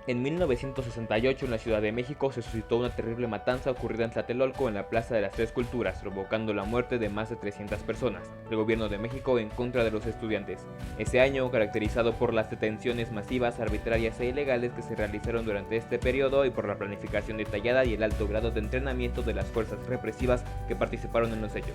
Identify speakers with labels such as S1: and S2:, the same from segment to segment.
S1: En 1968 en la Ciudad de México se suscitó una terrible matanza ocurrida en Tlatelolco en la Plaza de las Tres Culturas, provocando la muerte de más de 300 personas, el gobierno de México en contra de los estudiantes. Ese año, caracterizado por las detenciones masivas, arbitrarias e ilegales que se realizaron durante este periodo y por la planificación detallada y el alto grado de entrenamiento de las fuerzas represivas que participaron en los hechos.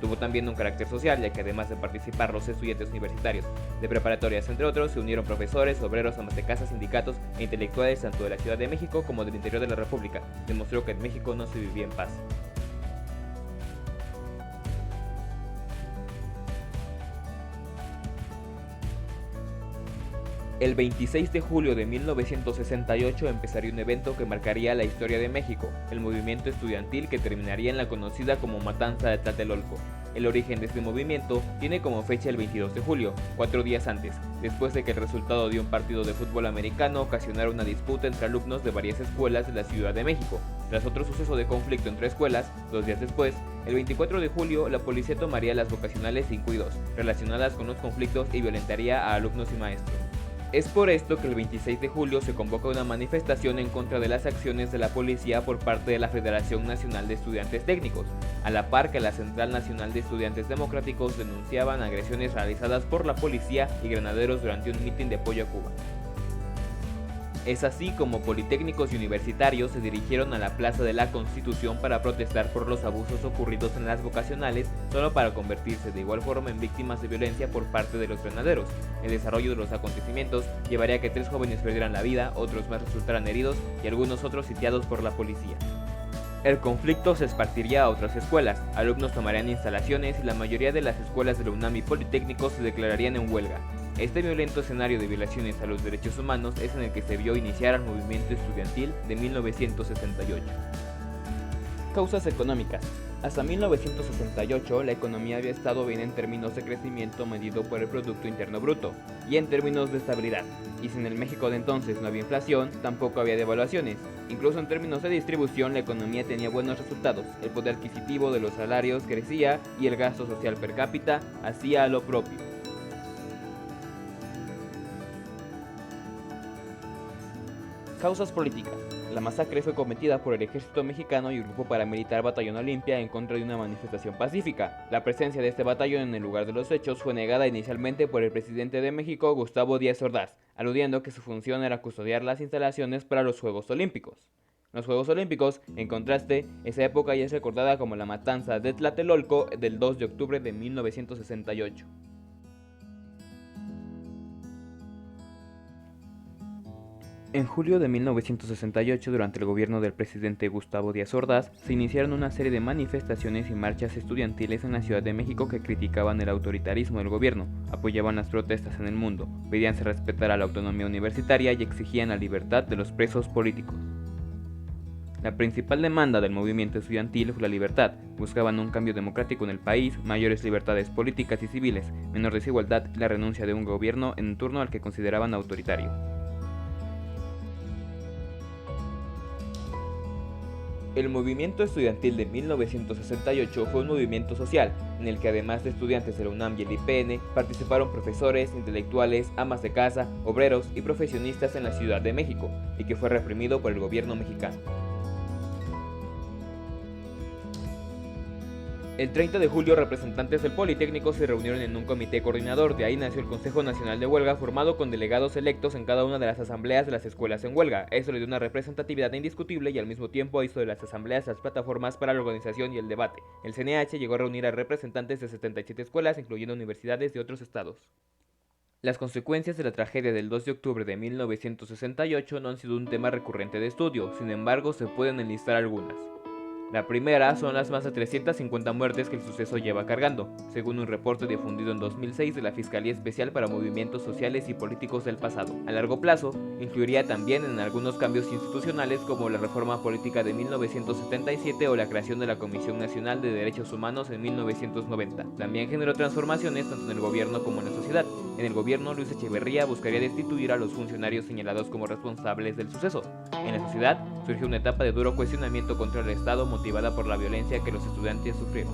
S1: Tuvo también un carácter social, ya que además de participar los estudiantes universitarios de preparatorias entre otros, se unieron profesores, obreros, amas de casa, sindicatos e intelectuales tanto de la Ciudad de México como del interior de la República. Demostró que en México no se vivía en paz. El 26 de julio de 1968 empezaría un evento que marcaría la historia de México, el movimiento estudiantil que terminaría en la conocida como Matanza de Tlatelolco. El origen de este movimiento tiene como fecha el 22 de julio, 4 días antes, después de que el resultado de un partido de fútbol americano ocasionara una disputa entre alumnos de varias escuelas de la Ciudad de México. Tras otro suceso de conflicto entre escuelas, 2 días después, el 24 de julio, la policía tomaría las vocacionales 5 y 2, relacionadas con los conflictos y violentaría a alumnos y maestros. Es por esto que el 26 de julio se convoca una manifestación en contra de las acciones de la policía por parte de la Federación Nacional de Estudiantes Técnicos, a la par que la Central Nacional de Estudiantes Democráticos denunciaban agresiones realizadas por la policía y granaderos durante un mitin de apoyo a Cuba. Es así como politécnicos y universitarios se dirigieron a la Plaza de la Constitución para protestar por los abusos ocurridos en las vocacionales, solo para convertirse de igual forma en víctimas de violencia por parte de los granaderos. El desarrollo de los acontecimientos llevaría a que 3 jóvenes perdieran la vida, otros más resultaran heridos y algunos otros sitiados por la policía. El conflicto se esparciría a otras escuelas, alumnos tomarían instalaciones y la mayoría de las escuelas de la UNAM y Politécnicos se declararían en huelga. Este violento escenario de violaciones a los derechos humanos es en el que se vio iniciar el movimiento estudiantil de 1968. Causas económicas. Hasta 1968 la economía había estado bien en términos de crecimiento medido por el Producto Interno Bruto y en términos de estabilidad, y si en el México de entonces no había inflación, tampoco había devaluaciones. Incluso en términos de distribución la economía tenía buenos resultados, el poder adquisitivo de los salarios crecía y el gasto social per cápita hacía lo propio. Causas políticas. La masacre fue cometida por el ejército mexicano y el grupo paramilitar Batallón Olimpia en contra de una manifestación pacífica. La presencia de este batallón en el lugar de los hechos fue negada inicialmente por el presidente de México, Gustavo Díaz Ordaz, aludiendo que su función era custodiar las instalaciones para los Juegos Olímpicos. Los Juegos Olímpicos, en contraste, esa época ya es recordada como la matanza de Tlatelolco del 2 de octubre de 1968. En julio de 1968, durante el gobierno del presidente Gustavo Díaz Ordaz, se iniciaron una serie de manifestaciones y marchas estudiantiles en la Ciudad de México que criticaban el autoritarismo del gobierno, apoyaban las protestas en el mundo, pedían se respetara la autonomía universitaria y exigían la libertad de los presos políticos. La principal demanda del movimiento estudiantil fue la libertad. Buscaban un cambio democrático en el país, mayores libertades políticas y civiles, menor desigualdad y la renuncia de un gobierno en turno al que consideraban autoritario. El movimiento estudiantil de 1968 fue un movimiento social, en el que además de estudiantes de la UNAM y el IPN, participaron profesores, intelectuales, amas de casa, obreros y profesionistas en la Ciudad de México, y que fue reprimido por el gobierno mexicano. El 30 de julio, representantes del Politécnico se reunieron en un comité coordinador, de ahí nació el Consejo Nacional de Huelga, formado con delegados electos en cada una de las asambleas de las escuelas en huelga. Eso le dio una representatividad indiscutible y al mismo tiempo hizo de las asambleas las plataformas para la organización y el debate. El CNH llegó a reunir a representantes de 77 escuelas, incluyendo universidades de otros estados. Las consecuencias de la tragedia del 2 de octubre de 1968 no han sido un tema recurrente de estudio, sin embargo se pueden enlistar algunas. La primera son las más de 350 muertes que el suceso lleva cargando, según un reporte difundido en 2006 de la Fiscalía Especial para Movimientos Sociales y Políticos del Pasado. A largo plazo, influiría también en algunos cambios institucionales como la reforma política de 1977 o la creación de la Comisión Nacional de Derechos Humanos en 1990. También generó transformaciones tanto en el gobierno como en la sociedad. En el gobierno, Luis Echeverría buscaría destituir a los funcionarios señalados como responsables del suceso. En la sociedad, surgió una etapa de duro cuestionamiento contra el Estado motivada por la violencia que los estudiantes sufrieron.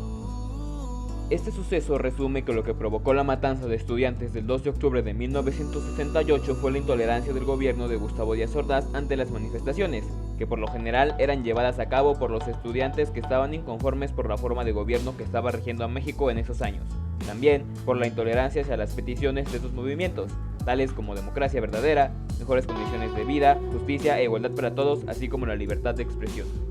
S1: Este suceso resume que lo que provocó la matanza de estudiantes del 2 de octubre de 1968 fue la intolerancia del gobierno de Gustavo Díaz Ordaz ante las manifestaciones, que por lo general eran llevadas a cabo por los estudiantes que estaban inconformes por la forma de gobierno que estaba rigiendo a México en esos años. También por la intolerancia hacia las peticiones de estos movimientos, tales como democracia verdadera, mejores condiciones de vida, justicia e igualdad para todos, así como la libertad de expresión.